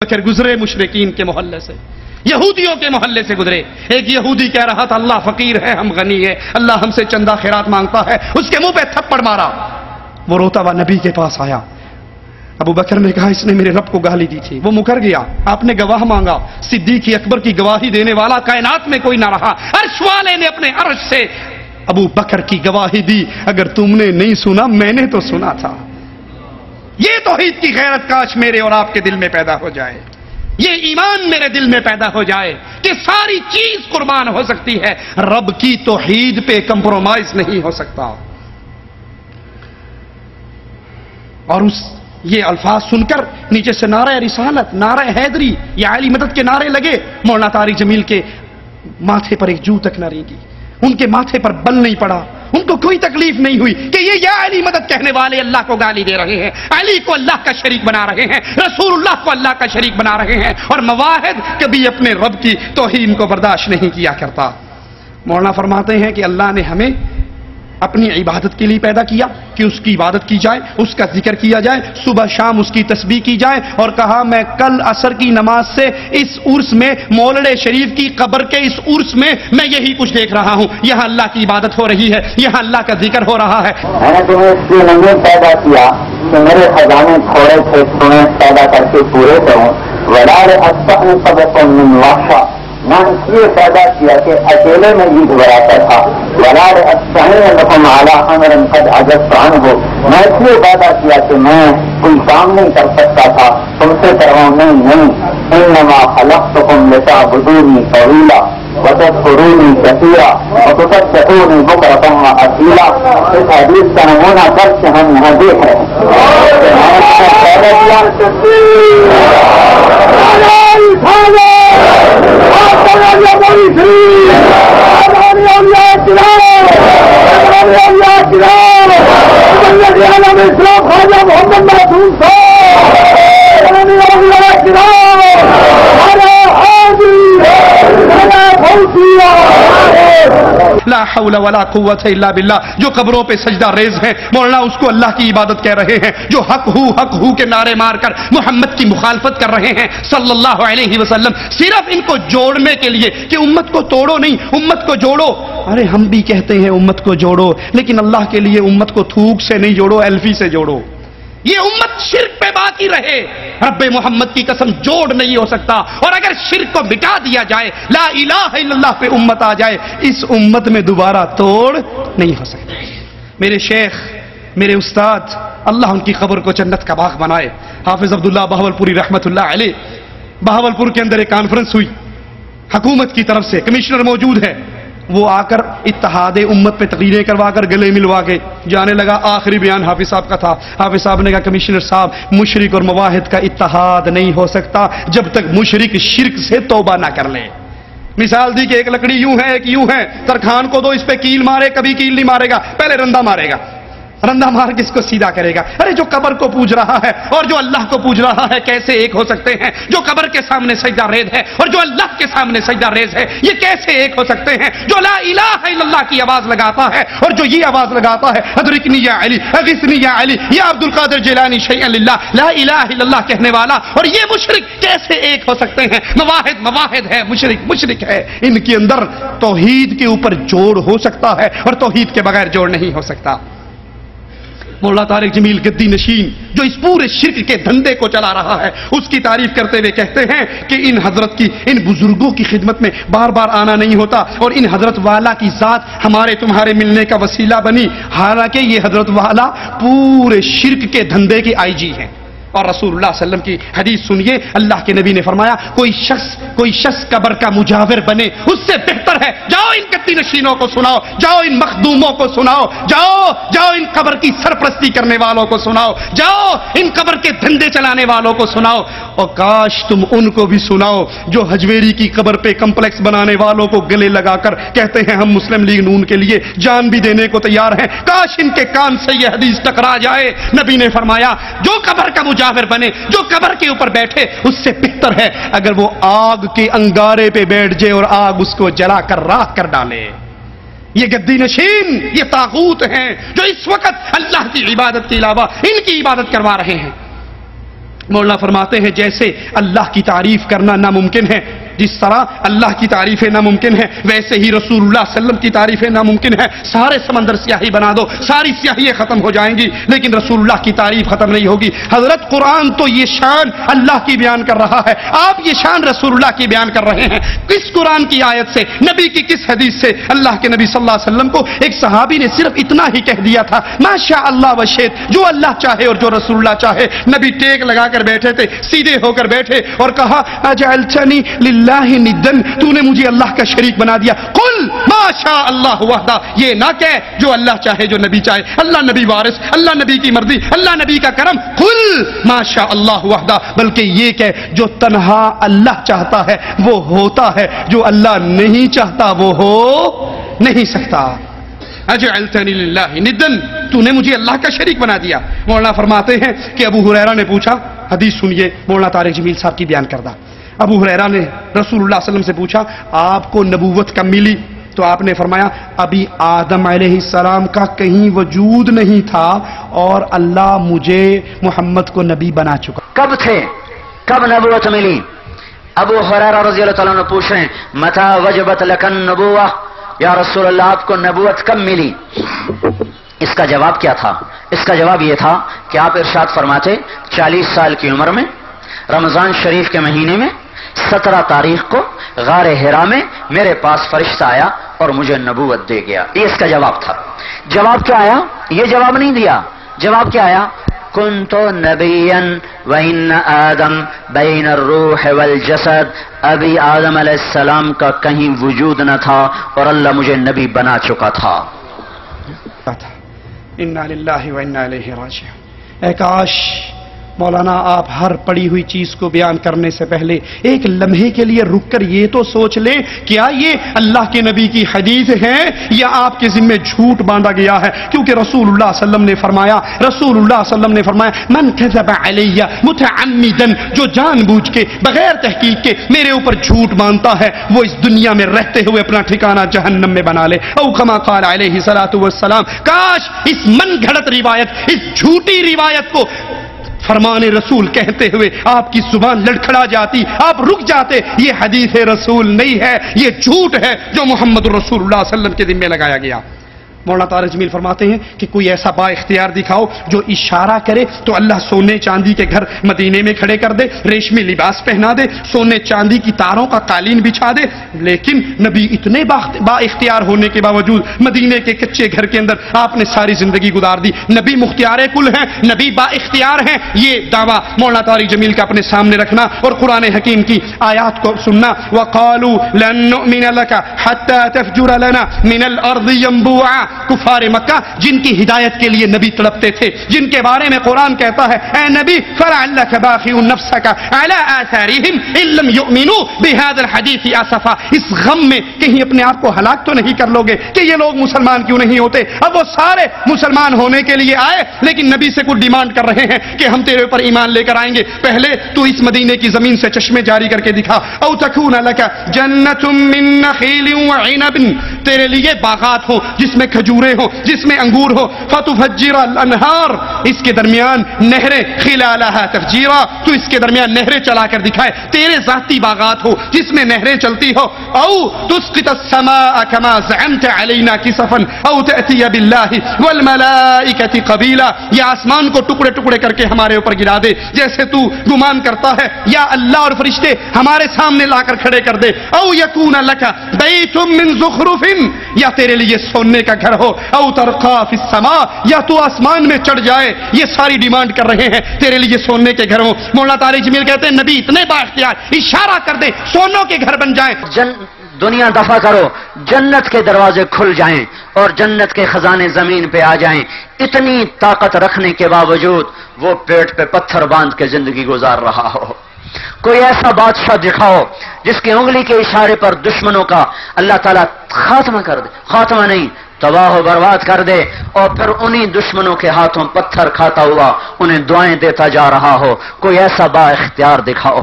بکر گزرے مشرکین کے محلے سے، یہودیوں کے محلے سے گزرے۔ ایک یہودی کہہ رہا تھا اللہ فقیر ہے ہم غنی ہے، اللہ ہم سے چندہ خیرات مانگتا ہے، اس کے منہ پہ تھپڑ مارا۔ وہ روتا ہوا نبی کے پاس آیا، ابو بکر نے کہا اس نے میرے رب کو گالی دی تھی، وہ مکر گیا، آپ نے گواہ مانگا، صدیق اکبر کی گواہی دینے والا کائنات میں کوئی نہ رہا، عرش والے نے اپنے عرش سے ابو بکر کی گواہی دی، اگر تم نے نہیں سنا میں نے تو سنا تھا۔ یہ توحید کی غیرت کاش میرے اور آپ کے دل میں پیدا ہو جائے، یہ ایمان میرے دل میں پیدا ہو جائے کہ ساری چیز قربان ہو سکتی ہے، رب کی توحید پہ کمپرومائز نہیں ہو سکتا۔ اور یہ الفاظ سن کر نیچے سے نعرہ رسالت، نعرہ حیدری یا علی مدد کے نعرے لگے، مولانا طارق جمیل کے ماتھے پر ایک جو تک نہ رینگی، ان کے ماتھے پر بل نہیں پڑا، ان کو کوئی تکلیف نہیں ہوئی کہ یہ یا علی مدد کہنے والے اللہ کو گالی دے رہے ہیں، علی کو اللہ کا شریک بنا رہے ہیں، رسول اللہ کو اللہ کا شریک بنا رہے ہیں، اور مواحد کبھی اپنے رب کی توہین کو برداشت نہیں کیا کرتا۔ مولانا فرماتے ہیں کہ اللہ نے ہمیں اپنی عبادت کے لیے پیدا کیا کہ اس کی عبادت کی جائے، اس کا ذکر کیا جائے، صبح شام اس کی تسبیح کی جائے، اور کہا میں کل عصر کی نماز سے اس عرس میں مولد شریف کی قبر کے اس عرس میں میں یہی کچھ دیکھ رہا ہوں، یہاں اللہ کی عبادت ہو رہی ہے، یہاں اللہ کا ذکر ہو رہا ہے۔ میں نے تمہیں اس لیے نہیں پیدا کیا کہ میرے خزانے تھوڑے تھے تمہیں پیدا کر کے پورے کروں، ولار میں اس لیے پیدا کیا کہ اکیلے میں عید براتا تھا، ولار لكم على امر قد عجزت عنه، میں اس لیے پیدا کیا کہ میں کوئی کام نہیں کر سکتا تھا، تم سے کرواؤں نہیں، انما خلقتكم لتعبدوني طويلا وتذكروني كثيرا وتسبحوني بكرة وأصيلا۔ اس حدیث کا نمونہ کر کے ہم یہاں دیکھ رہے ہیں۔ لا حول ولا قوت الا باللہ، جو قبروں پہ سجدہ ریز ہیں مولانا اس کو اللہ کی عبادت کہہ رہے ہیں، جو حق ہو کے نعرے مار کر محمد کی مخالفت کر رہے ہیں صلی اللہ علیہ وسلم، صرف ان کو جوڑنے کے لیے کہ امت کو توڑو نہیں، امت کو جوڑو۔ ارے ہم بھی کہتے ہیں امت کو جوڑو، لیکن اللہ کے لیے امت کو تھوک سے نہیں جوڑو، ایلفی سے جوڑو، یہ امت شرک پہ باقی رہے، رب محمد کی قسم جوڑ نہیں ہو سکتا، اور اگر شرک کو مٹا دیا جائے، لا الہ الا اللہ پہ امت آ جائے، اس امت میں دوبارہ توڑ نہیں ہو سکتا۔ میرے شیخ، میرے استاد، اللہ ان کی قبر کو جنت کا باغ بنائے، حافظ عبداللہ بہاولپوری رحمت اللہ علیہ، بہاولپور کے اندر ایک کانفرنس ہوئی حکومت کی طرف سے، کمشنر موجود ہے، وہ آ کر اتحاد امت پہ تقریریں کروا کر گلے ملوا کے جانے لگا۔ آخری بیان حافظ صاحب کا تھا، حافظ صاحب نے کہا کمشنر صاحب مشرک اور مواحد کا اتحاد نہیں ہو سکتا جب تک مشرک شرک سے توبہ نہ کر لے۔ مثال دی کہ ایک لکڑی یوں ہے ایک یوں ہے، ترخان کو دو اس پہ کیل مارے، کبھی کیل نہیں مارے گا، پہلے رندہ مارے گا، رندہ مار کے اس کو سیدھا کرے گا۔ ارے جو قبر کو پوج رہا ہے اور جو اللہ کو پوج رہا ہے کیسے ایک ہو سکتے ہیں؟ جو قبر کے سامنے سجدہ ریز ہے اور جو اللہ کے سامنے سجدہ ریز ہے یہ کیسے ایک ہو سکتے ہیں؟ جو لا الہ الا اللہ کی آواز لگاتا ہے اور جو یہ آواز لگاتا ہے ادرکنی یا علی، اغثنی یا علی، یا عبد القادر جیلانی شیئا للہ، لا الہ الا اللہ کہنے والا اور یہ مشرک کیسے ایک ہو سکتے ہیں؟ مواحد ہے، مشرک ہے، ان کے اندر توحید کے اوپر جوڑ ہو سکتا ہے اور توحید کے بغیر جوڑ نہیں ہو سکتا۔ مولانا طارق جمیل گدی نشین جو اس پورے شرک کے دھندے کو چلا رہا ہے، اس کی تعریف کرتے ہوئے کہتے ہیں کہ ان حضرت کی، ان بزرگوں کی خدمت میں بار بار آنا نہیں ہوتا، اور ان حضرت والا کی ذات ہمارے تمہارے ملنے کا وسیلہ بنی، حالانکہ یہ حضرت والا پورے شرک کے دھندے کے آئی جی ہیں۔ اور رسول اللہ صلی اللہ علیہ وسلم کی حدیث سنیے، اللہ کے نبی نے فرمایا کوئی شخص قبر کا مجاور بنے اس سے بہتر ہے، جاؤ ان گدی نشینوں کو سناؤ، جاؤ ان مخدوموں کو سناؤ، جاؤ ان قبر کی سرپرستی کرنے والوں کو سناؤ، جاؤ ان قبر کے دھندے چلانے والوں کو سناؤ، اور کاش تم ان کو بھی سناؤ جو حجویری کی قبر پہ کمپلیکس بنانے والوں کو گلے لگا کر کہتے ہیں ہم مسلم لیگ نون کے لیے جان بھی دینے کو تیار ہیں، کاش ان کے کان سے یہ حدیث ٹکرا جائے۔ نبی نے فرمایا جو قبر کا مجاور بنے، جو قبر کے اوپر بیٹھے، اس سے بہتر ہے اگر وہ آگ کے انگارے پہ بیٹھ جائے اور آگ اس کو جلا کر راکھ کر ڈالے۔ یہ گدی نشین، یہ طاغوت ہیں جو اس وقت اللہ کی عبادت کے علاوہ ان کی عبادت کروا رہے ہیں۔ مولانا فرماتے ہیں جیسے اللہ کی تعریف کرنا ناممکن ہے، جس طرح اللہ کی تعریفیں ناممکن ہیں، ویسے ہی رسول اللہ صلی اللہ علیہ وسلم کی تعریفیں ناممکن ہیں۔ سارے سمندر سیاہی بنا دو، ساری سیاہیاں ختم ہو جائیں گی، لیکن رسول اللہ کی تعریف ختم نہیں ہوگی۔ حضرت قرآن تو یہ شان اللہ کی بیان کر رہا ہے، آپ یہ شان رسول اللہ کی بیان کر رہے ہیں۔ کس قرآن کی آیت سے، نبی کی کس حدیث سے؟ اللہ کے نبی صلی اللہ علیہ وسلم کو ایک صحابی نے صرف اتنا ہی کہہ دیا تھا، ماشاء اللہ وشیت، جو اللہ چاہے اور جو رسول اللہ چاہے۔ نبی ٹیک لگا کر بیٹھے تھے، سیدھے ہو کر بیٹھے اور کہا اجعلتنی للہ ندن، تو نے مجھے اللہ کا شریک بنا دیا۔ قل ما شاء اللہ وحدہ، یہ نہ کہہ جو اللہ چاہے جو نبی چاہے، اللہ نبی وارث، اللہ نبی کی مرضی، اللہ نبی کا کرم۔ قل ما شاء اللہ وحدہ، بلکہ یہ کہ جو تنہا اللہ چاہتا ہے وہ ہوتا ہے، جو اللہ نہیں چاہتا وہ ہو نہیں سکتا۔ اجعلتنی للہ ندن، تو نے مجھے اللہ کا شریک بنا دیا۔ مولانا فرماتے ہیں کہ ابو ہریرہ نے پوچھا، حدیث سنیے مولانا طارق جمیل صاحب کی بیان کردہ۔ ابو ہریرہ نے رسول اللہ صلی اللہ علیہ وسلم سے پوچھا آپ کو نبوت کب ملی؟ تو آپ نے فرمایا ابھی آدم علیہ السلام کا کہیں وجود نہیں تھا اور اللہ مجھے محمد کو نبی بنا چکا۔ کب تھے، کب نبوت ملی؟ ابو ہریرہ رضی اللہ تعالیٰ عنہ پوچھ رہے ہیں متى وجبت لک النبوہ، یا رسول اللہ آپ کو نبوت کب ملی؟ اس کا جواب کیا تھا؟ اس کا جواب یہ تھا کہ آپ ارشاد فرماتے 40 سال کی عمر میں رمضان شریف کے مہینے میں 17 تاریخ کو غار حرا میں میرے پاس فرشتہ آیا اور مجھے نبوت دے گیا۔ یہ اس کا جواب تھا۔ جواب کیا آیا؟ یہ جواب نہیں دیا، جواب کیا آیا؟ کنت نبیا وان آدم بین الروح والجسد، ابھی آدم علیہ السلام کا کہیں وجود نہ تھا اور اللہ مجھے نبی بنا چکا تھا۔ انا للہ و انا الیہ راجعون۔ اے کاش مولانا آپ ہر پڑی ہوئی چیز کو بیان کرنے سے پہلے ایک لمحے کے لیے رک کر یہ تو سوچ لیں کیا یہ اللہ کے نبی کی حدیث ہے یا آپ کے ذمہ جھوٹ باندھا گیا ہے؟ کیونکہ رسول اللہ صلی اللہ علیہ وسلم نے فرمایا، رسول اللہ صلی اللہ علیہ وسلم نے فرمایا من کذب علی متعمدا، جو جان بوجھ کے بغیر تحقیق کے میرے اوپر جھوٹ باندھتا ہے وہ اس دنیا میں رہتے ہوئے اپنا ٹھکانہ جہنم میں بنا لے۔ او کما قال علیہ الصلوۃ والسلام، کاش اس من گھڑت روایت، اس جھوٹی روایت کو فرمان رسول کہتے ہوئے آپ کی زبان لڑکھڑا جاتی، آپ رک جاتے۔ یہ حدیث رسول نہیں ہے، یہ جھوٹ ہے جو محمد رسول اللہ صلی اللہ علیہ وسلم کے ذمہ لگایا گیا۔ مولانا طارق جمیل فرماتے ہیں کہ کوئی ایسا با اختیار دکھاؤ جو اشارہ کرے تو اللہ سونے چاندی کے گھر مدینے میں کھڑے کر دے، ریشمی لباس پہنا دے، سونے چاندی کی تاروں کا قالین بچھا دے، لیکن نبی اتنے با اختیار ہونے کے باوجود مدینے کے کچے گھر کے اندر آپ نے ساری زندگی گزار دی۔ نبی مختار کل ہیں، نبی با اختیار ہیں، یہ دعویٰ مولانا طارق جمیل کا اپنے سامنے رکھنا اور قرآن حکیم کی آیات کو سننا۔ وَقَالُوا لَن نُؤْمِنَ لَكَ حَتَّى تَفْجُرَ لَنَا مِنَ الْأَرْضِ يَنبُوعًا، کفار مکہ جن کی ہدایت کے لیے نبی تڑپتے تھے، جن کے بارے میں قرآن کہتا ہے اے نبی فَلَعَلَّكَ بَاخِعٌ نَفْسَكَ عَلَىٰ آثَارِهِمْ إِن لَّمْ يُؤْمِنُوا بِهَٰذَا الْحَدِيثِ آسَفًا، اس غم میں کہیں اپنے آپ کو ہلاک تو نہیں کر لو گے کہ یہ لوگ مسلمان کیوں نہیں ہوتے؟ اب وہ سارے مسلمان ہونے کے لیے آئے لیکن نبی سے کچھ ڈیمانڈ کر رہے ہیں کہ ہم تیرے اوپر ایمان لے کر آئیں گے، پہلے تو اس مدینے کی زمین سے چشمے جاری کر کے دکھا۔ او تکون لک جنۃ من نخیل وعنب، تیرے لیے باغات ہو جس میں کھجورے ہو، جس میں انگور ہو، فتفجر الانہار، اس کے درمیان نہریں، خلالہا تفجیرا، تو اس کے درمیان نہریں چلا کر دکھائے، تیرے ذاتی باغات ہو جس میں نہریں چلتی ہو۔ او تسقط السماء كما زعمت علينا كسفا او تأتي بالله والملائكة قبيلا، یا آسمان کو ٹکڑے ٹکڑے کر کے ہمارے اوپر گرا دے جیسے تو گمان کرتا ہے، یا اللہ اور فرشتے ہمارے سامنے لا کر کھڑے کر دے۔ او یکون لک بیت من زخرف، یا تیرے لیے سونے کا گھر ہو، او ترقا فی السماء، یا تو آسمان میں چڑھ جائے، یہ ساری ڈیمانڈ کر رہے ہیں تیرے لیے سونے کے گھر ہو۔ مولانا طارق جمیل کہتے ہیں نبی اتنے با اختیار، اشارہ کر دے سونوں کے گھر بن جائیں۔ دنیا دفع کرو، جنت کے دروازے کھل جائیں اور جنت کے خزانے زمین پہ آ جائیں۔ اتنی طاقت رکھنے کے باوجود وہ پیٹ پہ پتھر باندھ کے زندگی گزار رہا ہو۔ کوئی ایسا بادشاہ دکھاؤ جس کی انگلی کے اشارے پر دشمنوں کا اللہ تعالیٰ خاتمہ کر دے، خاتمہ نہیں تباہ و برباد کر دے، اور پھر انہی دشمنوں کے ہاتھوں پتھر کھاتا ہوا انہیں دعائیں دیتا جا رہا ہو۔ کوئی ایسا با اختیار دکھاؤ،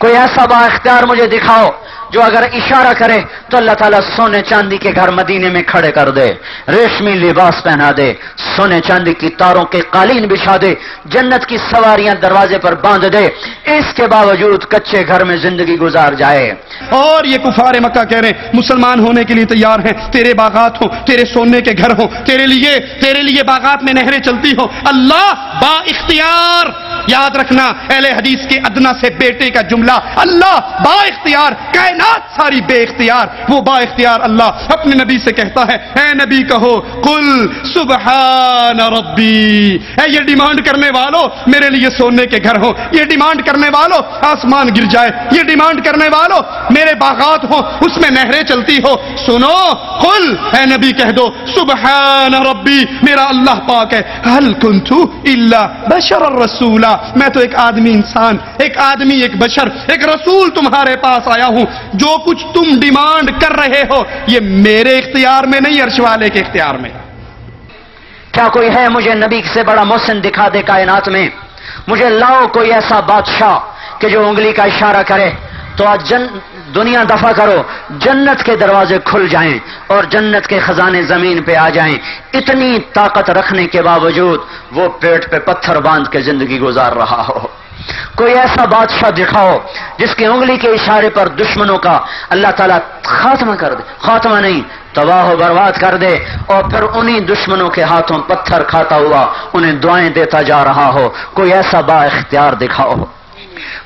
کوئی ایسا با اختیار مجھے دکھاؤ۔ جو اگر اشارہ کرے تو اللہ تعالیٰ سونے چاندی کے گھر مدینے میں کھڑے کر دے، ریشمی لباس پہنا دے، سونے چاندی کی تاروں کے قالین بچھا دے، جنت کی سواریاں دروازے پر باندھ دے، اس کے باوجود کچے گھر میں زندگی گزار جائے۔ اور یہ کفار مکہ کہہ رہے ہیں مسلمان ہونے کے لیے تیار ہیں، تیرے باغات ہوں، تیرے سونے کے گھر ہوں، تیرے لیے باغات میں نہریں چلتی ہوں، اللہ با اختیار، یاد رکھنا اہل حدیث کے ادنا سے بیٹے کا جملہ، اللہ با اختیار، کائنات ساری بے اختیار، وہ با اختیار اللہ اپنے نبی سے کہتا ہے، اے نبی کہو قل سبحان ربی، اے یہ ڈیمانڈ کرنے والوں میرے لیے سونے کے گھر ہوں، یہ ڈیمانڈ کرنے والوں آسمان گر جائے، یہ ڈیمانڈ کرنے والوں میرے باغات ہوں اس میں نہریں چلتی ہو، سنو قل، اے نبی کہہ دو سبحان ربی، میرا اللہ پاک ہے، هل كنت الا بشر الرسولا، میں تو ایک آدمی انسان، ایک آدمی، ایک بشر، ایک رسول تمہارے پاس آیا ہوں، جو کچھ تم ڈیمانڈ کر رہے ہو یہ میرے اختیار میں نہیں، عرش والے کے اختیار میں۔ کیا کوئی ہے مجھے نبی سے بڑا محسن دکھا دے کائنات میں؟ مجھے لاؤ کوئی ایسا بادشاہ کہ جو انگلی کا اشارہ کرے تو آج دنیا دفع کرو، جنت کے دروازے کھل جائیں اور جنت کے خزانے زمین پہ آ جائیں۔ اتنی طاقت رکھنے کے باوجود وہ پیٹ پہ پتھر باندھ کے زندگی گزار رہا ہو۔ کوئی ایسا بادشاہ دکھاؤ جس کی انگلی کے اشارے پر دشمنوں کا اللہ تعالیٰ خاتمہ کر دے، خاتمہ نہیں تباہ و برباد کر دے، اور پھر انہی دشمنوں کے ہاتھوں پتھر کھاتا ہوا انہیں دعائیں دیتا جا رہا ہو۔ کوئی ایسا با اختیار دکھاؤ،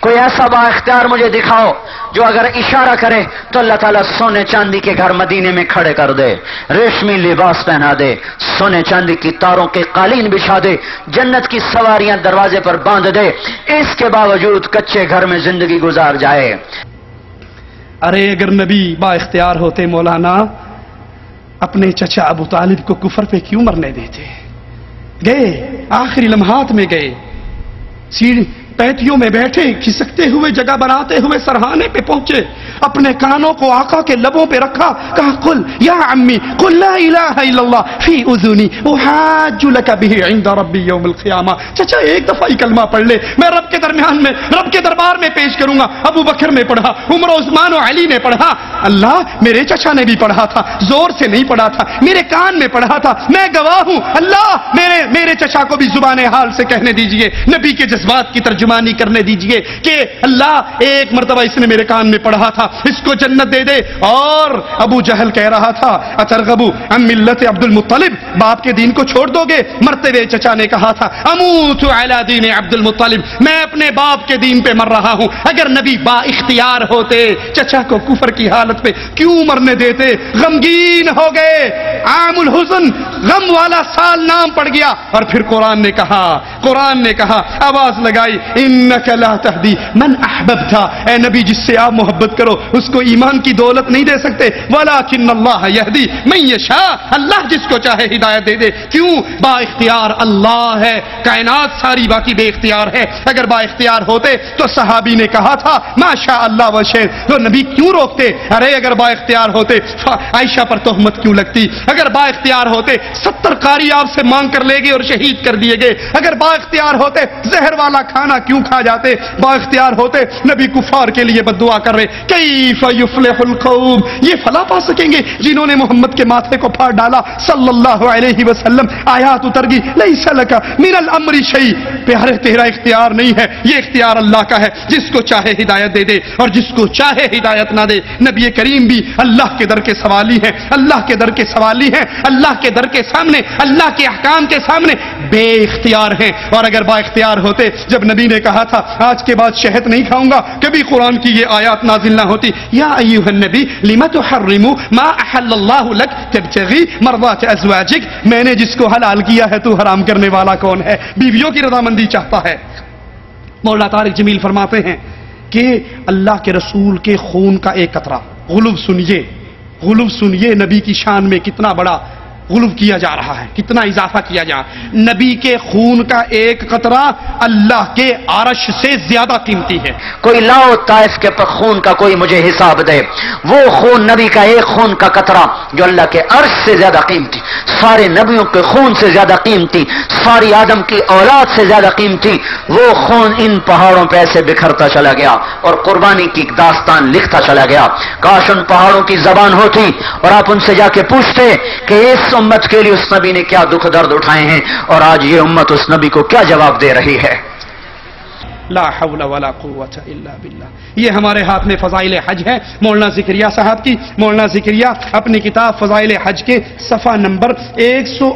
کوئی ایسا با اختیار مجھے دکھاؤ جو اگر اشارہ کرے تو اللہ تعالیٰ سونے چاندی کے گھر مدینے میں کھڑے کر دے، ریشمی لباس پہنا دے، سونے چاندی کی تاروں کے قالین بچھا دے، جنت کی سواریاں دروازے پر باندھ دے، اس کے باوجود کچے گھر میں زندگی گزار جائے۔ ارے اگر نبی با اختیار ہوتے مولانا اپنے چچا ابو طالب کو کفر پہ کیوں مرنے دیتے؟ گئے آخری لمحات میں گئے، پیٹیوں میں بیٹھے، کھسکتے ہوئے جگہ بناتے ہوئے سرہانے پہ پہنچے، اپنے کانوں کو آقا کے لبوں پہ رکھا، کہا قل یا عمی قل لا الہ الا اللہ فی اذنی احاج لک بہ عند ربی یوم القیامہ۔ چچا ایک دفعہ ہی کلمہ پڑھ لے، میں رب کے درمیان میں، رب کے دربار میں پیش کروں گا۔ ابو بکر نے پڑھا، عمر و عثمان و علی نے پڑھا، اللہ میرے چچا نے بھی پڑھا تھا، زور سے نہیں پڑھا تھا، میرے کان میں پڑھا تھا، میں گواہ ہوں، اللہ میرے چچا کو بھی زبان حال سے کہنے دیجئے، نبی کے جذبات کی ترجمانی کرنے دیجئے کہ اللہ ایک مرتبہ اس نے میرے کان میں پڑھا تھا، اس کو جنت دے دے۔ اور ابو جہل کہہ رہا تھا اترغبو عن ملت عبد المطلب، باپ کے دین کو چھوڑ دو گے؟ مرتے ہوئے چچا نے کہا تھا اموت علی دین عبد المطلب، میں اپنے باپ کے دین پہ مر رہا ہوں۔ اگر نبی با اختیار ہوتے چچا کو کفر کی حالت پہ کیوں مرنے دیتے؟ غمگین ہو گئے، عام الحزن، غم والا سال نام پڑ گیا۔ اور پھر قرآن نے کہا آواز لگائی انک لا تہدی من احببتا، اے نبی جس سے آپ محبت کرو اس کو ایمان کی دولت نہیں دے سکتے، ولکن اللہ یہدی من یشاء، اللہ جس کو چاہے ہدایت دے دے۔ کیوں؟ با اختیار اللہ ہے، کائنات ساری باقی بے اختیار ہے۔ اگر با اختیار ہوتے تو صحابی نے کہا تھا ماشاء اللہ و شئ، تو نبی کیوں روکتے؟ ارے اگر با اختیار ہوتے عائشہ پر تہمت کیوں لگتی؟ اگر با اختیار ہوتے 70 قاری آپ سے مانگ کر لے گئے اور شہید کر دیے گئے۔ اگر با اختیار ہوتے زہر والا کھانا کیوں کھا جاتے؟ با اختیار ہوتے نبی کفار کے لیے بد دعا کر رہے کیف یفلح القوم، یہ فلاح پا سکیں گے جنہوں نے محمد کے ماتھے کو پھاڑ ڈالا صلی اللہ علیہ وسلم۔ آیات اتر گئی لیس لک من الامر شیء، پیارے تیرا اختیار نہیں ہے، یہ اختیار اللہ کا ہے، جس کو چاہے ہدایت دے دے اور جس کو چاہے ہدایت نہ دے۔ نبی کریم بھی اللہ کے در کے سوالی ہیں، اللہ کے در کے سوالی ہیں، اللہ کے در کے سامنے، اللہ کے احکام کے سامنے بے اختیار ہیں۔ اور اگر با اختیار ہوتے، جب نبی نے کہا تھا آج کے بعد شہد نہیں کھاؤں گا، کبھی قرآن کی یہ آیات نازل نہ ہوتی یا ایھا النبی لم تحرم ما احل اللہ لک تبتغی مرضات ازواجک، میں نے جس کو حلال کیا ہے تو حرام کرنے والا کون ہے؟ بیویوں کی رضامندی چاہتا ہے۔ مولانا طارق جمیل فرماتے ہیں کہ اللہ کے رسول کے خون کا ایک قطرہ، غلب سنیے نبی کی شان میں کتنا بڑا غلو کیا جا رہا ہے، کتنا اضافہ کیا جا رہا ہے۔ نبی کے خون کا ایک قطرہ اللہ کے عرش سے زیادہ قیمتی ہے۔ کوئی لاؤ طائف کے خون کا کوئی مجھے حساب دے، وہ خون نبی کا ایک خون کا قطرہ جو اللہ کے عرش سے زیادہ قیمتی، سارے نبیوں کے خون سے زیادہ قیمتی، ساری آدم کی اولاد سے زیادہ قیمتی، وہ خون ان پہاڑوں پہ ایسے بکھرتا چلا گیا اور قربانی کی داستان لکھتا چلا گیا۔ کاش ان پہاڑوں کی زبان ہوتی اور آپ ان سے جا کے پوچھتے کہ اس امت کے لیے اس نبی نے کیا دکھ درد اٹھائے ہیں اور آج یہ امت اس نبی کو کیا جواب دے رہی ہے۔ لا حول ولا قوت الا باللہ۔ یہ ہمارے ہاتھ میں فضائل حج ہے مولانا ذکریہ صاحب کی۔ مولانا ذکریہ اپنی کتاب فضائل حج کے صفحہ نمبر 100